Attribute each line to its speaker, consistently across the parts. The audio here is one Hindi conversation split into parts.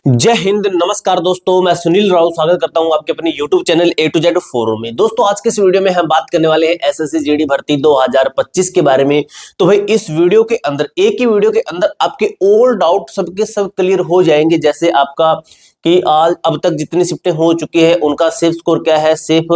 Speaker 1: जय हिंद, नमस्कार दोस्तों। मैं सुनील राव स्वागत करता हूं आपके अपने YouTube channel A to Z forum में। दोस्तों आज के इस वीडियो में हम बात करने वाले हैं एसएससी जीडी भर्ती 2025 के बारे में। तो भाई इस वीडियो के अंदर, एक ही वीडियो के अंदर आपके ऑल डाउट सबके सब क्लियर हो जाएंगे। जैसे आपका कि आज अब तक जितनी शिफ्टें हो चुकी है उनका सेफ स्कोर क्या है, सेफ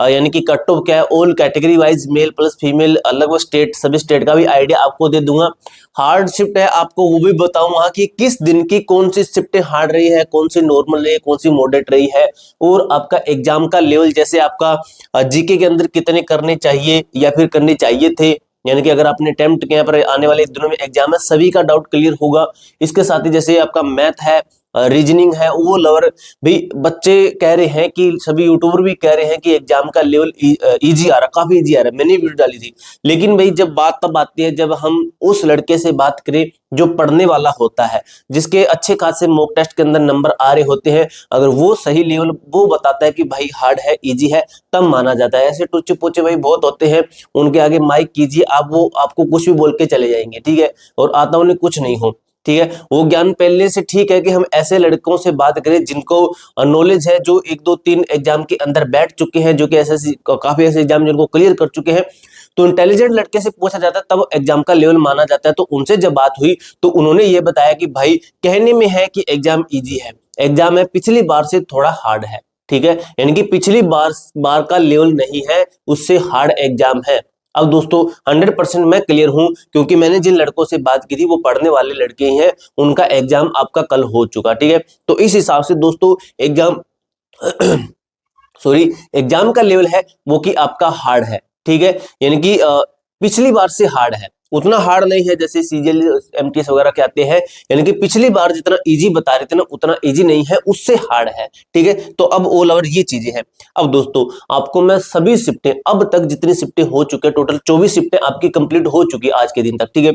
Speaker 1: यानी कि कट ऑफ क्या है, all category wise male plus female, अलग स्टेट, सभी स्टेट का भी आइडिया आपको दे दूंगा। हार्ड शिफ्ट है आपको वो भी बताऊंगा कि किस दिन की कौन सी शिफ्टें हार्ड रही है, कौन सी नॉर्मल रही है, कौन सी मॉडरेट रही है, और आपका एग्जाम का लेवल, जैसे आपका जीके के अंदर कितने करने चाहिए या फिर करने चाहिए थे, यानी कि अगर आपने अटेम्प्ट किया पर आने वाले दिनों में एग्जाम है, सभी का डाउट क्लियर होगा। इसके साथ ही जैसे आपका मैथ है, रीजनिंग है, वो लवर भी बच्चे कह रहे हैं कि सभी यूट्यूबर भी कह रहे हैं कि एग्जाम का लेवल इजी आ रहा, काफी इजी आ रहा है। मैंने वीडियो डाली थी, लेकिन भाई जब बात तब आती है जब हम उस लड़के से बात करें जो पढ़ने वाला होता है, जिसके अच्छे खासे मॉक टेस्ट के अंदर नंबर आ रहे होते हैं। अगर वो सही लेवल वो बताता है कि भाई हार्ड है, इजी है, तब माना जाता है। ऐसे टुच्चे पोचे भाई बहुत होते हैं, उनके आगे माइक कीजिए आप, वो आपको कुछ भी बोल के चले जाएंगे, ठीक है, और आता उन्हें कुछ नहीं हो, ठीक है। वो ज्ञान पहले से ठीक है कि हम ऐसे लड़कों से बात करें जिनको नॉलेज है, जो 1 2 3 एग्जाम के अंदर बैठ चुके हैं, जो कि एसएससी काफी ऐसे एग्जाम जिनको क्लियर कर चुके हैं। तो इंटेलिजेंट लड़के से पूछा जाता है तब एग्जाम का लेवल माना जाता है। तो उनसे जब बात हुई तो उन्होंने ये बताया कि भाई कहने में है कि एग्जाम इजी है, एग्जाम है पिछली बार से थोड़ा हार्ड है, ठीक है, यानी कि पिछली बार का लेवल नहीं है, उससे हार्ड एग्जाम है। अब दोस्तों 100% मैं क्लियर हूं, क्योंकि मैंने जिन लड़कों से बात की थी वो पढ़ने वाले लड़के ही हैं, उनका एग्जाम आपका कल हो चुका, ठीक है। तो इस हिसाब से दोस्तों एग्जाम सॉरी, एग्जाम का लेवल है वो कि आपका हार्ड है, ठीक है, यानी कि पिछली बार से हार्ड है, उतना हार्ड नहीं है जैसे सीजीएल एमटीएस वगैरह के आते हैं, यानी कि पिछली बार जितना इजी बता रहे थे ना उतना इजी नहीं है, उससे हार्ड है, ठीक है। तो अब ऑल ओवर ये चीजें हैं। अब दोस्तों आपको मैं सभी शिफ्टें, अब तक जितनी शिफ्टें हो चुके हैं, टोटल 24 शिफ्टें आपकी कंप्लीट हो चुकी है आज के दिन तक, ठीक है।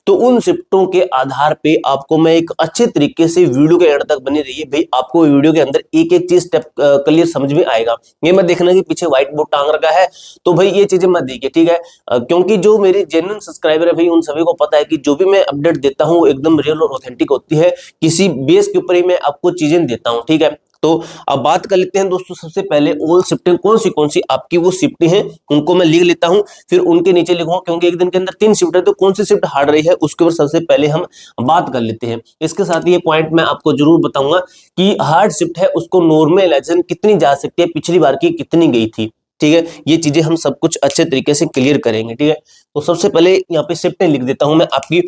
Speaker 1: तो उन शिफ्टों के आधार पे आपको मैं एक अच्छे तरीके से वीडियो के एंड तक बनी रहिए भाई, आपको वीडियो के अंदर एक एक चीज स्टेप क्लियर समझ में आएगा। ये मत देखना कि पीछे व्हाइट बोर्ड टांग रखा है, तो भाई ये चीजें मत देखिए, ठीक है। क्योंकि जो मेरे जेन्युइन सब्सक्राइबर है भाई, उन सभी को पता है कि जो भी मैं अपडेट देता हूँ वो एकदम रियल और ऑथेंटिक होती है, किसी बेस के ऊपर ही मैं आपको चीजें देता हूँ, ठीक है। तो अब बात कर लेते हैं दोस्तों, सबसे पहले ऑल शिफ्टें कौन सी आपकी वो शिफ्टें हैं उनको मैं लिख लेता हूं, फिर उनके नीचे लिखूंगा, क्योंकि एक दिन के अंदर 3 शिफ्ट है, तो कौन सी शिफ्ट हार्ड रही है उसके ऊपर सबसे पहले हम बात कर लेते हैं। इसके साथ ये पॉइंट मैं आपको जरूर बताऊंगा कि हार्ड शिफ्ट है उसको नॉर्मलाइजेशन कितनी जा सकती है, पिछली बार की कितनी गई थी, ठीक है। ये चीजें हम सब कुछ अच्छे तरीके से क्लियर करेंगे, ठीक है। तो सबसे पहले यहाँ पे शिफ्टें लिख देता हूं मैं आपकी।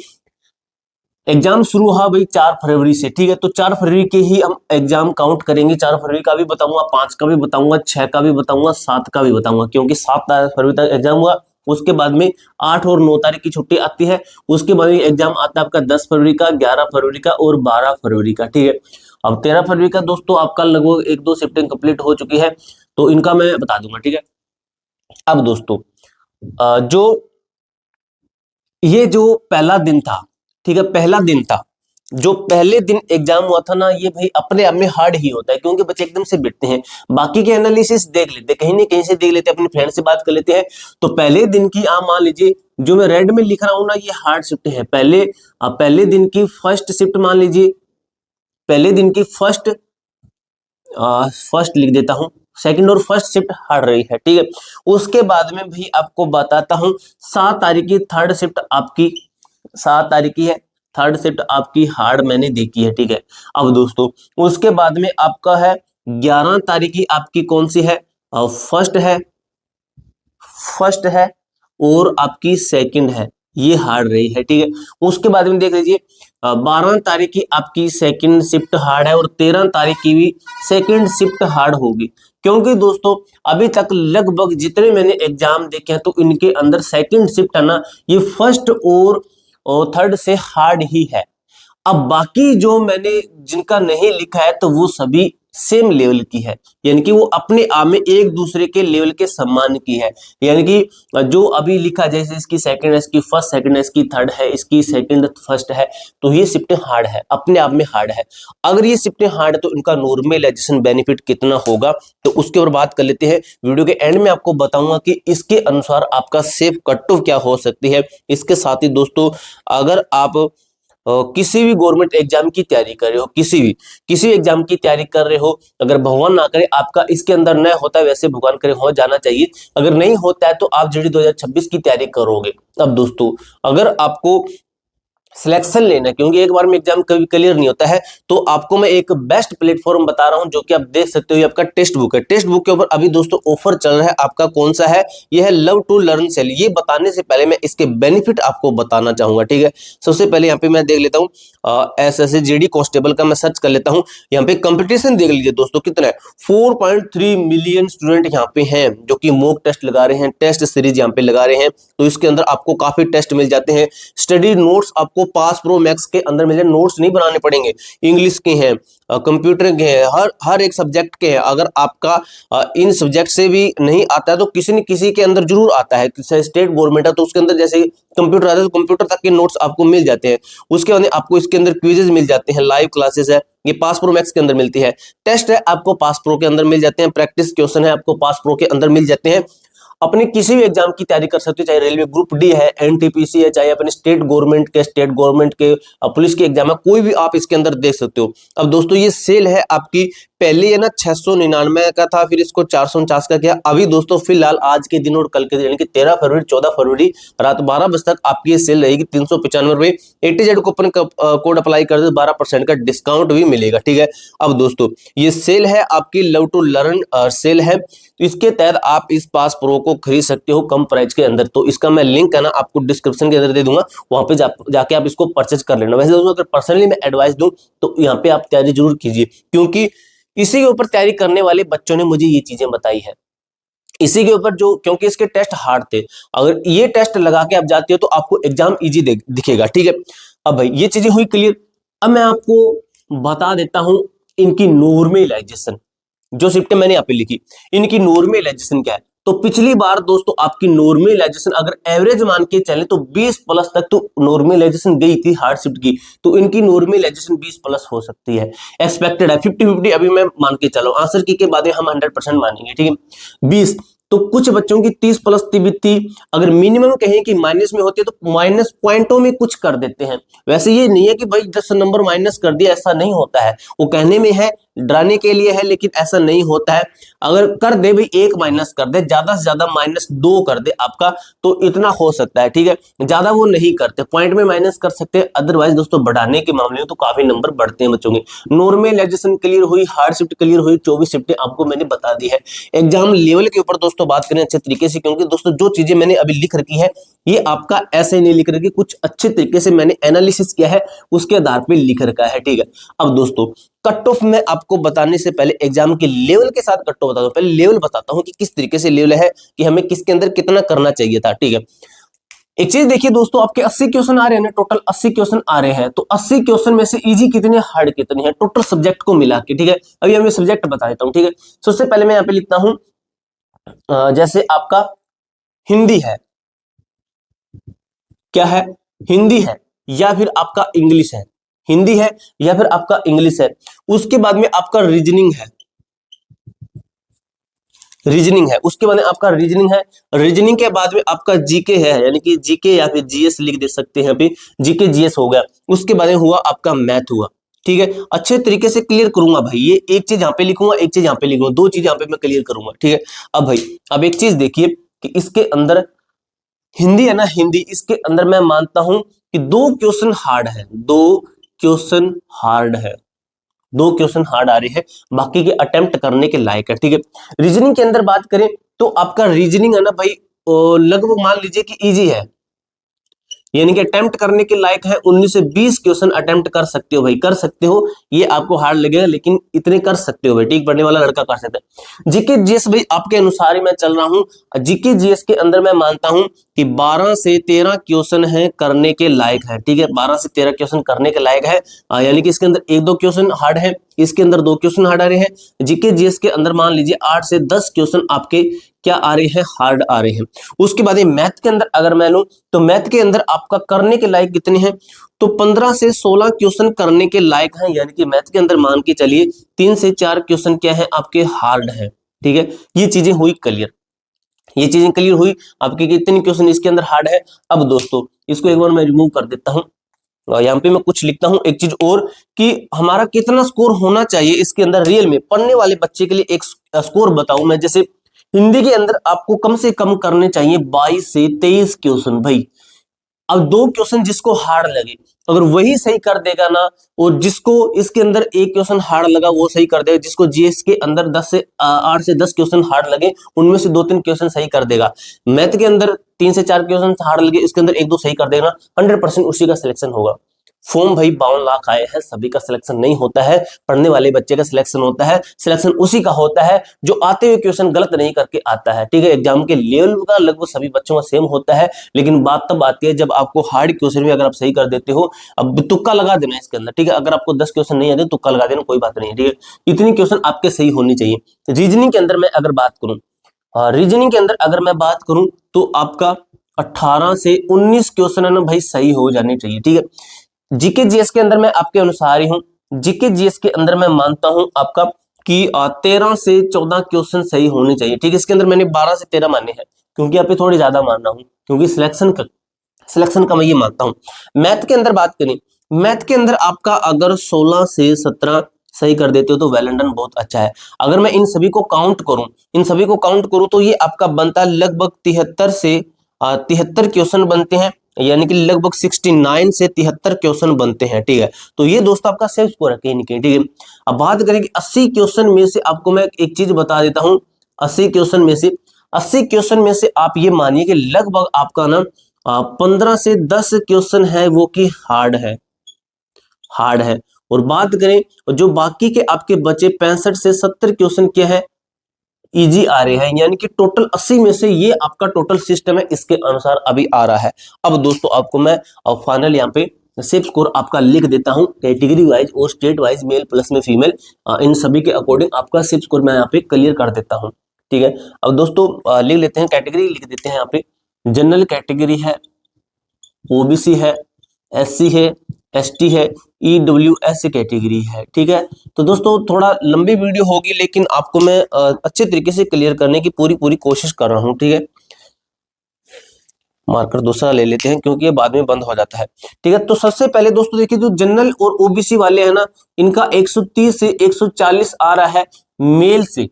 Speaker 1: एग्जाम शुरू हुआ भाई 4 फरवरी से, ठीक है। तो 4 फरवरी के ही हम एग्जाम काउंट करेंगे। 4 फरवरी का भी बताऊंगा, 5 का भी बताऊंगा, 6 का भी बताऊंगा, 7 का भी बताऊंगा, क्योंकि 7 फरवरी तक एग्जाम हुआ। उसके बाद में 8 और 9 तारीख की छुट्टी आती है। उसके बाद में एग्जाम आता है आपका 10 फरवरी का, 11 फरवरी का और 12 फरवरी का, ठीक है। अब 13 फरवरी का दोस्तों आपका लगभग 1 2 शिफ्टिंग कंप्लीट हो चुकी है, तो इनका मैं बता दूंगा, ठीक है। अब दोस्तों जो ये जो पहला दिन था, ठीक है, पहला दिन था, जो पहले दिन एग्जाम हुआ था ना, ये भाई अपने आप में हार्ड ही होता है, क्योंकि बच्चे एकदम से बैठते हैं, बाकी के एनालिसिस देख लेते हैं, कहीं ना कहीं से देख लेते हैं, अपने फ्रेंड से बात कर लेते हैं। तो पहले दिन की आप मान लीजिए, जो मैं रेड में लिख रहा हूं ना, ये हार्ड शिफ्ट है। पहले दिन की फर्स्ट शिफ्ट मान लीजिए, पहले दिन की फर्स्ट लिख देता हूं, सेकंड और फर्स्ट शिफ्ट हार्ड रही है, ठीक है। उसके बाद में भी आपको बताता हूं 7 तारीख की थर्ड शिफ्ट आपकी, 7 तारीख की है थर्ड शिफ्ट आपकी हार्ड मैंने देखी है, ठीक है। अब दोस्तों उसके बाद में आपका है 11 तारीख की आपकी कौन सी है, फर्स्ट है, फर्स्ट है और आपकी सेकंड है, ये हार्ड रही है, ठीक है। उसके बाद में देख लीजिए 12 तारीख की आपकी सेकंड शिफ्ट हार्ड है और 13 तारीख की भी सेकंड शिफ्ट हार्ड होगी, क्योंकि दोस्तों अभी तक लगभग जितने मैंने एग्जाम देखे हैं तो इनके अंदर सेकंड शिफ्ट है ना, ये फर्स्ट और थर्ड से हार्ड ही है। अब बाकी जो मैंने जिनका नहीं लिखा है तो वो सभी सेम लेवल की है, यानी कि वो अपने आप में एक दूसरे के लेवल के सम्मान की है। यानी कि जो अभी लिखा जैसे इसकी सेकंड है, इसकी फर्स्ट सेकंड है, इसकी थर्ड है, इसकी सेकंड फर्स्ट है, तो ये शिफ्टें हार्ड है, अपने आप में हार्ड है। अगर ये शिफ्टें हार्ड है तो इनका नॉर्मलाइजेशन बेनिफिट कितना होगा, तो उसके ऊपर बात कर लेते हैं। वीडियो के एंड में आपको बताऊंगा कि इसके अनुसार आपका सेफ कट ऑफ क्या हो सकती है। इसके साथ ही दोस्तों अगर आप किसी भी गवर्नमेंट एग्जाम की तैयारी कर रहे हो, किसी भी एग्जाम की तैयारी कर रहे हो, अगर भगवान ना करे आपका इसके अंदर न होता है, वैसे भगवान करे हो जाना चाहिए, अगर नहीं होता है तो आप जीडी 2026 की तैयारी करोगे। अब दोस्तों अगर आपको सिलेक्शन लेना है, क्योंकि एक बार में एग्जाम कभी क्लियर नहीं होता है, तो आपको मैं एक बेस्ट प्लेटफॉर्म बता रहा हूं जो कि आप देख सकते हो, ये आपका टेक्स्ट बुक है। टेक्स्ट बुक के ऊपर अभी दोस्तों ऑफर चल रहा है, आपका कौन सा है, ये है लव टू लर्न सेल। ये बताने से पहले मैं इसके बेनिफिट आपको बताना चाहूंगा, ठीक है। सबसे पहले यहाँ पे मैं देख लेता हूँ एसएससी जीडी कांस्टेबल का मैं सर्च कर लेता हूँ। यहाँ पे कंपटीशन देख लीजिए दोस्तों कितना है, 4.3 मिलियन स्टूडेंट यहाँ पे हैं जो कि मॉक टेस्ट लगा रहे हैं, टेस्ट सीरीज यहाँ पे लगा रहे हैं। तो इसके अंदर आपको काफी टेस्ट मिल जाते हैं, स्टडी नोट्स आपको पास प्रो मैक्स के अंदर मिल जाए, नोट्स नहीं बनाने पड़ेंगे, इंग्लिश के हैं, कंप्यूटर के हैं, हर एक सब्जेक्ट के हैं। अगर आपका इन सब्जेक्ट से भी नहीं आता है तो किसी न किसी के अंदर जरूर आता है, स्टेट गवर्नमेंट है तो उसके अंदर जैसे कंप्यूटर आता है तो कंप्यूटर तक के नोट्स आपको मिल जाते हैं। उसके बाद आपको इसके अंदर क्विजेज मिल जाते हैं, लाइव क्लासेस है, ये पास प्रो मैक्स के अंदर मिलती है, टेस्ट है आपको पास प्रो के अंदर मिल जाते हैं, प्रैक्टिस क्वेश्चन है आपको पास प्रो के अंदर मिल जाते हैं। अपने किसी भी एग्जाम की तैयारी कर सकते हो, चाहे रेलवे ग्रुप डी है, एनटीपीसी है, चाहे अपने स्टेट गवर्नमेंट के पुलिस के एग्जाम है, कोई भी आप इसके अंदर देख सकते हो। अब दोस्तों ये सेल है आपकी, पहले है ना 699 का था, फिर इसको 449 का किया। अभी दोस्तों फिलहाल आज के दिन और कल के दिन यानी कि 13 फरवरी 14 फरवरी रात 12 बजे तक आपकी ये सेल रहेगी 395 रुपए। ATZ कूपन कोड अप्लाई कर दे 12% का डिस्काउंट भी मिलेगा, ठीक है। अब दोस्तों ये सेल है आपकी लव टू लर्न सेल है, तो इसके तहत आप इस पास प्रो को खरीद सकते हो कम प्राइस के अंदर। तो इसका मैं लिंक है ना आपको डिस्क्रिप्शन के अंदर दे दूंगा, वहां पे जाके आप इसको परचेज कर लेना। वैसे दोस्तों अगर पर्सनली मैं एडवाइस दूं तो यहाँ पे आप तैयारी जरूर कीजिए, क्योंकि इसी के ऊपर तैयारी करने वाले बच्चों ने मुझे ये चीजें बताई है, इसी के ऊपर जो, क्योंकि इसके टेस्ट हार्ड थे, अगर ये टेस्ट लगा के आप जाते हो तो आपको एग्जाम इजी दिखेगा, ठीक है। अब भाई ये चीजें हुई क्लियर। अब मैं आपको बता देता हूं इनकी नॉर्मलाइजेशन, जो शिफ्टें मैंने यहाँ पे लिखी, इनकी नॉर्मलाइजेशन क्या है। तो पिछली बार दोस्तों आपकी नॉर्मलाइजेशन अगर एवरेज मान के चले तो 20 प्लस तक तो नॉर्मलाइजेशन गई थी हार्ड शिफ्ट की, तो इनकी नॉर्मलाइजेशन 20 प्लस हो सकती है, एक्सपेक्टेड है 50-50 अभी मैं मान के चलो, आंसर की के बाद हम 100% मानेंगे, ठीक है। 20 तो कुछ बच्चों की 30 प्लस थी, अगर मिनिमम कहें कि माइनस में होती है तो माइनस पॉइंटों में कुछ कर देते हैं। वैसे ये नहीं है कि भाई 10 नंबर माइनस कर दिया, ऐसा नहीं होता है, वो कहने में है, डराने के लिए है, लेकिन ऐसा नहीं होता है। अगर कर दे भाई 1 माइनस कर दे, ज्यादा से ज्यादा -2 कर दे आपका, तो इतना हो सकता है, ठीक है। ज्यादा वो नहीं करते, पॉइंट में माइनस कर सकते हैं, अदरवाइज दोस्तों बढ़ाने के मामले में तो काफी नंबर बढ़ते हैं बच्चों के। नॉर्मलाइजेशन क्लियर हुई, हार्ड शिफ्ट क्लियर हुई, 24 शिफ्टें आपको मैंने बता दी है। एग्जाम लेवल के ऊपर दोस्तों बात करें अच्छे तरीके से, क्योंकि दोस्तों जो चीजें मैंने अभी लिख रखी है ये आपका ऐसे नहीं लिख रखी, कुछ अच्छे तरीके से मैंने एनालिसिस किया है, उसके आधार पर लिख रखा है, ठीक है। अब दोस्तों कट ऑफ में आपको बताने से पहले एग्जाम के लेवल के साथ कट ऑफ बताता हूं, पहले लेवल बताता हूं कि किस तरीके से लेवल है, कि हमें किसके अंदर कितना करना चाहिए था, ठीक है। एक चीज देखिए दोस्तों, आपके 80 क्वेश्चन आ रहे हैं ना, टोटल 80 क्वेश्चन आ रहे हैं, तो 80 क्वेश्चन में से इजी कितने, हार्ड कितने हैं, टोटल सब्जेक्ट को मिला के, ठीक है। अभी हमें सब्जेक्ट बता देता हूं, ठीक है। सबसे पहले मैं यहाँ पे लिखता हूं जैसे आपका हिंदी है, क्या है, हिंदी है, या फिर आपका इंग्लिश है, हिंदी है या फिर आपका इंग्लिश है। उसके बाद में आपका रीजनिंग है, उसके बाद में आपका रीजनिंग है, रीजनिंग के बाद में आपका जीके है, यानी कि जीके या फिर जीएस लिख दे सकते हैं, यहाँ पे जीके जीएस हो गया। उसके बाद में हुआ आपका मैथ हुआ, ठीक है। अच्छे तरीके से क्लियर करूंगा भाई, ये एक चीज यहाँ पे लिखूंगा, एक चीज यहाँ पे लिखूंगा, दो चीज यहाँ पे मैं क्लियर करूंगा, ठीक है। अब भाई अब एक चीज देखिए कि इसके अंदर हिंदी है ना, हिंदी, इसके अंदर मैं मानता हूं कि 2 क्वेश्चन हार्ड है, 2 क्वेश्चन हार्ड है, 2 क्वेश्चन हार्ड आ रहे हैं, बाकी के अटेम्प्ट करने के लायक है, ठीक है। रीजनिंग के अंदर बात करें तो आपका रीजनिंग है ना भाई, लगभग मान लीजिए कि इजी है, यानी कि अटेम्प्ट करने के लायक है, 19 से 20 क्वेश्चन अटेम्प्ट कर सकते हो भाई, कर सकते हो। ये आपको हार्ड लगेगा लेकिन इतने कर सकते हो भाई, ठीक, पढ़ने वाला लड़का कर सकता है। जीके जीएस भाई आपके अनुसार ही मैं चल रहा हूं, जीके जीएस के अंदर मैं मानता हूं कि 12 से 13 क्वेश्चन है करने के लायक है, ठीक है, 12 से 13 क्वेश्चन करने के लायक है, यानी कि इसके अंदर 1-2 क्वेश्चन हार्ड है, इसके अंदर 2 क्वेश्चन हार्ड आ रहे हैं। जीके जीएस के अंदर मान लीजिए 8 से 10 क्वेश्चन आपके क्या आ रहे हैं, हार्ड आ रहे हैं। उसके बाद मैथ के अंदर अगर मैं लूं तो मैथ के अंदर आपका करने के लायक कितने हैं, तो 15 से 16 क्वेश्चन करने के लायक हैं, यानी कि मैथ के अंदर मान के चलिए 3 से 4 क्वेश्चन क्या है आपके हार्ड है, ठीक है। ये चीजें हुई क्लियर, ये चीजें क्लियर हुई आपके कितने क्वेश्चन इसके अंदर हार्ड है। अब दोस्तों इसको एक बार मैं रिमूव कर देता हूं, यहाँ पे मैं कुछ लिखता हूं एक चीज और कि हमारा कितना स्कोर होना चाहिए इसके अंदर रियल में पढ़ने वाले बच्चे के लिए एक स्कोर बताऊं मैं। जैसे हिंदी के अंदर आपको कम से कम करने चाहिए 22 से 23 क्वेश्चन भाई। अब 2 क्वेश्चन जिसको हार्ड लगे अगर वही सही कर देगा ना, और जिसको इसके अंदर एक क्वेश्चन हार्ड लगा वो सही कर देगा, जिसको जीएस के अंदर 8 से 10 क्वेश्चन हार्ड लगे उनमें से 2-3 क्वेश्चन सही कर देगा, मैथ के अंदर 3 से 4 क्वेश्चन हार्ड लगे इसके अंदर 1-2 सही कर देगा, 100% उसी का सिलेक्शन होगा। फॉर्म भाई 52 लाख आए हैं, सभी का सिलेक्शन नहीं होता है, पढ़ने वाले बच्चे का सिलेक्शन होता है, सिलेक्शन उसी का होता है जो आते हुए क्वेश्चन गलत नहीं करके आता है, ठीक है। एग्जाम के लेवल का लगभग सभी बच्चों का सेम होता है, लेकिन बात तब आती है जब आपको हार्ड क्वेश्चन भी अगर आप सही कर देते हो, अब तुक्का लगा देना इसके अंदर, ठीक है। अगर आपको 10 क्वेश्चन नहीं आते तुक्का लगा देना, कोई बात नहीं, ठीक है। इतनी क्वेश्चन आपके सही होनी चाहिए। रीजनिंग के अंदर मैं अगर बात करूं, रीजनिंग के अंदर अगर मैं बात करूं तो आपका 18 से 19 क्वेश्चन है ना भाई सही हो जाने चाहिए, ठीक है। जीके जीएस के अंदर मैं आपके अनुसार ही हूं, जीके जीएस के अंदर मैं मानता हूं आपका कि 13 से 14 क्वेश्चन सही होने चाहिए, ठीक है। इसके अंदर मैंने 12 से 13 माने हैं क्योंकि आप पे थोड़ी ज्यादा मान रहा हूं, क्योंकि सिलेक्शन का मैं ये मानता हूं। मैथ के अंदर बात करें, मैथ के अंदर आपका अगर 16 से 17 सही कर देते हो तो वेल एंड डन, बहुत अच्छा है। अगर मैं इन सभी को काउंट करूं तो ये आपका बनता है लगभग 73 से 73 क्वेश्चन बनते हैं, यानी कि लगभग 69 से 73 क्वेश्चन बनते हैं, ठीक है। तो ये दोस्तों आपका सेफ स्कोर है कहीं ना कहीं, ठीक है। अब बात करें कि 80 क्वेश्चन में से आपको मैं एक चीज बता देता हूं, 80 क्वेश्चन में से आप ये मानिए कि लगभग आपका ना 15 से 10 क्वेश्चन है वो कि हार्ड है। और बात करें जो बाकी के आपके बचे 65 से 70 क्वेश्चन क्या है, इजी आ रहे हैं, यानी कि टोटल 80 में से ये आपका टोटल सिस्टम है, इसके अनुसार अभी आ रहा है। अब दोस्तों आपको मैं फाइनल यहाँ पे सेफ स्कोर आपका लिख देता हूं कैटेगरी वाइज और स्टेट वाइज, मेल प्लस में फीमेल, इन सभी के अकॉर्डिंग आपका सेफ स्कोर मैं यहाँ पे क्लियर कर देता हूं, ठीक है। अब दोस्तों लिख लेते हैं, कैटेगरी लिख देते हैं यहाँ पे। जनरल कैटेगरी है, ओबीसी है, एससी है, एसटी है, ईडब्ल्यूएस कैटेगरी है, ठीक है। तो दोस्तों थोड़ा लंबी वीडियो होगी लेकिन आपको मैं अच्छे तरीके से क्लियर करने की पूरी कोशिश कर रहा हूं, ठीक है। मार्कर दूसरा ले लेते हैं क्योंकि ये बाद में बंद हो जाता है, ठीक है। तो सबसे पहले दोस्तों देखिए जो जनरल और ओबीसी वाले हैं ना, इनका 130 से 140 आ रहा है मेल से।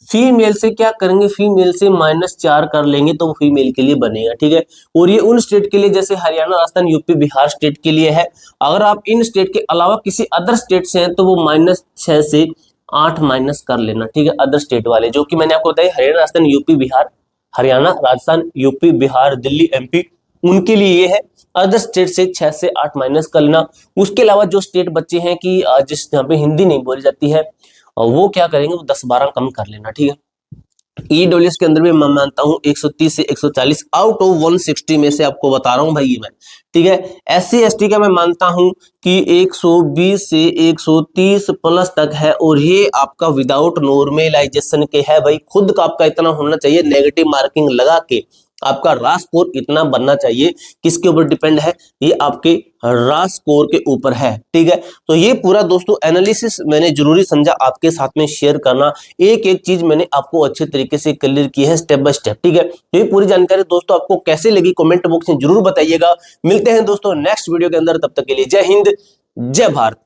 Speaker 1: फीमेल से क्या करेंगे, फीमेल से -4 कर लेंगे तो फीमेल के लिए बनेगा, ठीक है। और ये उन स्टेट के लिए जैसे हरियाणा, राजस्थान, यूपी, बिहार स्टेट के लिए है। अगर आप इन स्टेट के अलावा किसी अदर स्टेट से हैं तो वो -6 से 8 माइनस कर लेना, ठीक है। अदर स्टेट वाले जो कि मैंने आपको बताया Haryana, Rajasthan, UP, Bihar, Haryana, Rajasthan, UP, Bihar, Delhi, MP, उनके लिए ये है। अदर स्टेट से 6 से 8 माइनस कर लेना। उसके अलावा जो स्टेट बच्चे हैं कि जिस यहाँ पे हिंदी नहीं बोली जाती है, वो क्या करेंगे, वो 10-12 कम कर लेना, ठीक है। ईडब्ल्यूएस के अंदर भी मैं मानता हूं 130 से 140 आउट ऑफ 160 में से आपको बता रहा हूं भाई ये मैं, ठीक है। एससी एसटी का मैं मानता हूं कि 120 से 130 प्लस तक है, और ये आपका विदाउट नॉर्मलाइजेशन के है भाई। खुद का आपका इतना होना चाहिए, नेगेटिव मार्किंग लगा के आपका रा स्कोर इतना बनना चाहिए। किसके ऊपर डिपेंड है, ये आपके रा स्कोर के ऊपर है, ठीक है। तो ये पूरा दोस्तों एनालिसिस मैंने जरूरी समझा आपके साथ में शेयर करना, एक एक चीज मैंने आपको अच्छे तरीके से क्लियर की है स्टेप बाय स्टेप, ठीक है। तो ये पूरी जानकारी दोस्तों आपको कैसे लगी कमेंट बॉक्स में जरूर बताइएगा। मिलते हैं दोस्तों नेक्स्ट वीडियो के अंदर, तब तक के लिए जय हिंद, जय भारत।